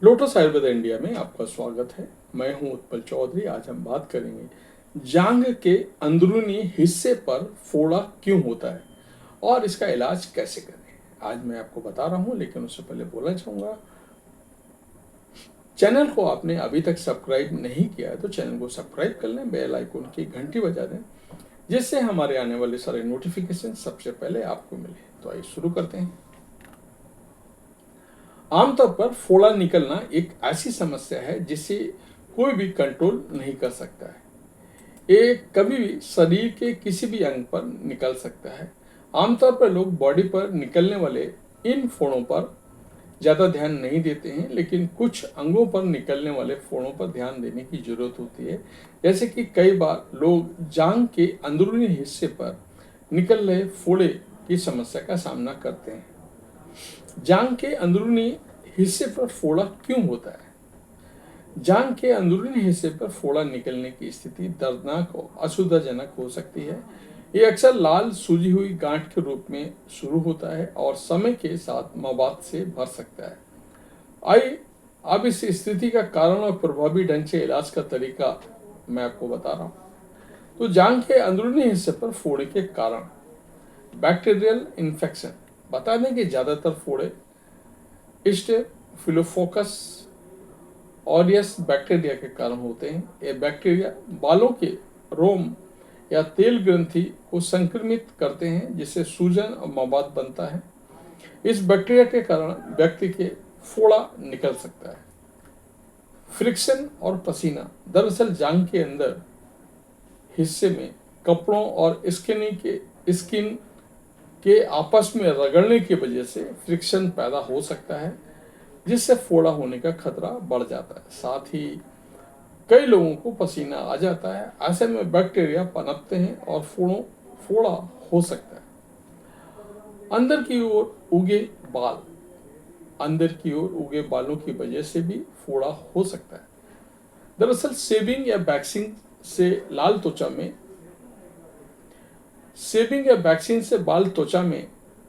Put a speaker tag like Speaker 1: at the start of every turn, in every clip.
Speaker 1: Lotus Ayurveda India में आपका स्वागत है। मैं हूं उत्पल चौधरी। आज हम बात करेंगे जांघ के अंदरूनी हिस्से पर फोड़ा क्यों होता है और इसका इलाज कैसे करें। आज मैं आपको बता रहा हूं, लेकिन उससे पहले बोलना चाहूंगा, चैनल को आपने अभी तक सब्सक्राइब नहीं किया है तो चैनल को सब्सक्राइब कर लें, बेल आइकन की घंटी बजा दें, जिससे हमारे आने वाले सारे नोटिफिकेशन सबसे पहले आपको मिले। तो आइए शुरू करते हैं। आमतौर पर फोड़ा निकलना एक ऐसी समस्या है जिसे कोई भी कंट्रोल नहीं कर सकता है। ये कभी भी शरीर के किसी भी अंग पर निकल सकता है। आमतौर पर लोग बॉडी पर निकलने वाले इन फोड़ों पर ज़्यादा ध्यान नहीं देते हैं, लेकिन कुछ अंगों पर निकलने वाले फोड़ों पर ध्यान देने की जरूरत होती है। जैसे कि कई बार लोग जांघ के अंदरूनी हिस्से पर निकल रहे फोड़े की समस्या का सामना करते हैं। जांघ के अंदरूनी हिस्से पर फोड़ा क्यों होता है? जांघ के अंदरूनी हिस्से पर फोड़ा निकलने की स्थिति दर्दनाक और असुविधाजनक हो सकती है। ये अक्सर लाल सूजी हुई गांठ के रूप में शुरू होता है और समय के साथ मवाद से भर सकता है। आइए अब इस स्थिति का कारण और प्रभावी ढंग से इलाज का तरीका मैं आपको बता रहा हूँ। तो जांघ के अंदरूनी हिस्से पर फोड़े के कारण बैक्टीरियल इन्फेक्शन। बता दें कि ज़्यादातर फोड़े स्टेफिलोकोकस ऑरियस बैक्टीरिया के कारण होते हैं। ये बैक्टीरिया बालों के रोम या तेल ग्रंथि को संक्रमित करते हैं, जिससे सूजन और मवाद बनता है। इस बैक्टीरिया के कारण व्यक्ति के फोड़ा निकल सकता है। फ्रिक्शन और पसीना। दरअसल जांघ के अंदर हिस्से में कपड़ों और स्किन के आपस में रगड़ने की वजह से फ्रिक्शन पैदा हो सकता है, जिससे फोड़ा होने का खतरा बढ़ जाता है। साथ ही कई लोगों को पसीना आ जाता है। ऐसे में बैक्टीरिया पनपते हैं और फोड़ा हो सकता है। अंदर की ओर उगे बाल। अंदर की ओर उगे बालों की वजह से भी फोड़ा हो सकता है। दरअसल शेविंग या वैक्सीन से बाल त्वचा में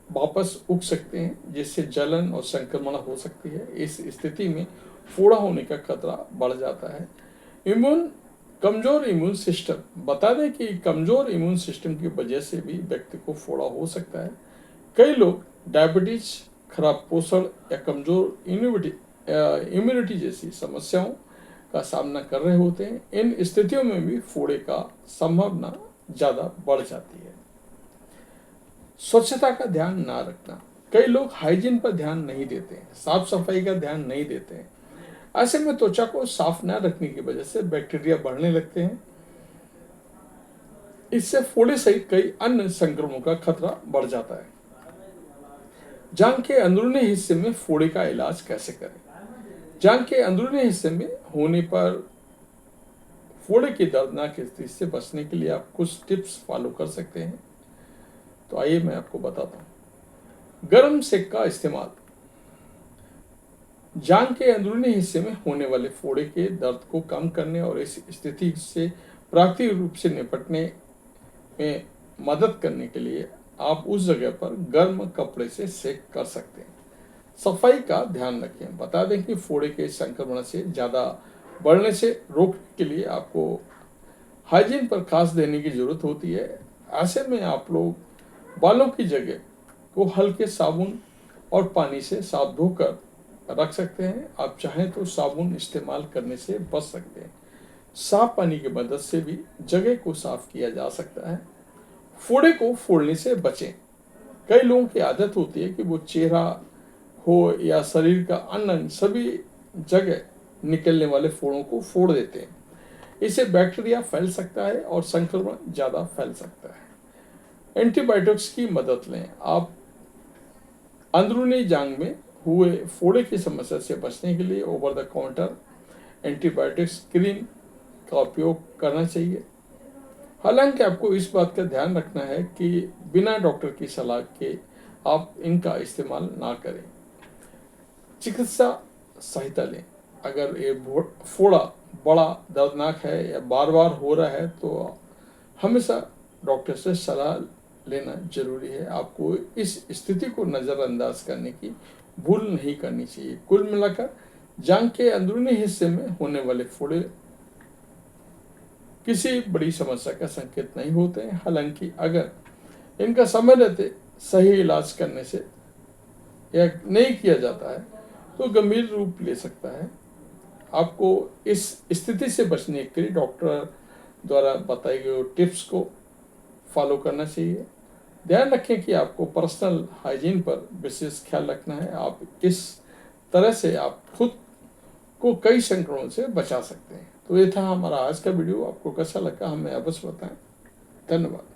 Speaker 1: वापस उग सकते हैं, जिससे जलन और संक्रमण हो सकती है। इस स्थिति में फोड़ा होने का खतरा बढ़ जाता है। कमजोर इम्यून सिस्टम। बता दें कि कमजोर इम्यून सिस्टम की वजह से भी व्यक्ति को फोड़ा हो सकता है। कई लोग डायबिटीज, खराब पोषण या कमजोर इम्यूनिटी जैसी समस्याओं का सामना कर रहे होते हैं। इन स्थितियों में भी फोड़े का संभावना ज़्यादा बढ़ जाती है। स्वच्छता का ध्यान ना रखना। कई लोग हाइजीन पर ध्यान नहीं देते हैं, साफ सफाई का ध्यान नहीं देते हैं। ऐसे में त्वचा को साफ न रखने की वजह से बैक्टीरिया बढ़ने लगते हैं। इससे फोड़े सहित कई अन्य संक्रमणों का खतरा बढ़ जाता है। जांघ के अंदरूनी हिस्से में फोड़े का इलाज कैसे करें? जांघ के अंदरूनी हिस्से में होने पर फोड़े की दर्दनाक स्थिति से बचने के लिए आप कुछ टिप्स फॉलो कर सकते हैं। तो आइए मैं आपको बताता हूँ। गर्म सेक का इस्तेमाल। जांघ के अंदरूनी हिस्से में होने वाले फोड़े के दर्द को कम करने और इस स्थिति से प्राकृतिक रूप से निपटने में मदद करने के लिए आप उस जगह पर गर्म कपड़े से सेक कर सकते हैं। सफाई का ध्यान रखें। बता दें कि फोड़े के संक्रमण से ज़्यादा बढ़ने से रोकने के लिए आपको हाइजीन पर खास देने की जरूरत होती है। ऐसे में आप लोग बालों की जगह को हल्के साबुन और पानी से साफ धोकर रख सकते हैं। आप चाहें तो साबुन इस्तेमाल करने से बच सकते हैं। साफ पानी की मदद से भी जगह को साफ किया जा सकता है। फोड़े को फोड़ने से बचें। कई लोगों की आदत होती है कि वो चेहरा हो या शरीर का अन्य अंग सभी जगह निकलने वाले फोड़ों को फोड़ देते हैं। इससे बैक्टीरिया फैल सकता है और संक्रमण ज़्यादा फैल सकता है। एंटीबायोटिक्स की मदद लें। आप अंदरूनी जांघ में हुए फोड़े की समस्या से बचने के लिए over the counter antibiotics cream का उपयोग करना चाहिए। हालांकि आपको इस बात का ध्यान रखना है कि बिना डॉक्टर की सलाह के आप इनका इस्तेमाल ना करें। चिकित्सा सहायता लें। अगर ये फोड़ा बड़ा दर्दनाक है या बार बार हो रहा है तो हमेशा डॉक्टर से सलाह लेना जरूरी है। आपको इस स्थिति को नज़रअंदाज करने की भूल नहीं करनी चाहिए। कुल मिलाकर जांघ के अंदरूनी हिस्से में होने वाले फोड़े किसी बड़ी समस्या का संकेत नहीं होते हैं। हालांकि अगर इनका समय रहते सही इलाज करने से या नहीं किया जाता है तो गंभीर रूप ले सकता है। आपको इस स्थिति से बचने के लिए डॉक्टर द्वारा बताए गए टिप्स को फॉलो करना चाहिए। ध्यान रखें कि आपको पर्सनल हाइजीन पर विशेष ख्याल रखना है। आप इस तरह से आप खुद को कई संक्रमणों से बचा सकते हैं। तो ये था हमारा आज का वीडियो। आपको कैसा लगा हमें अवश्य बताएं। धन्यवाद।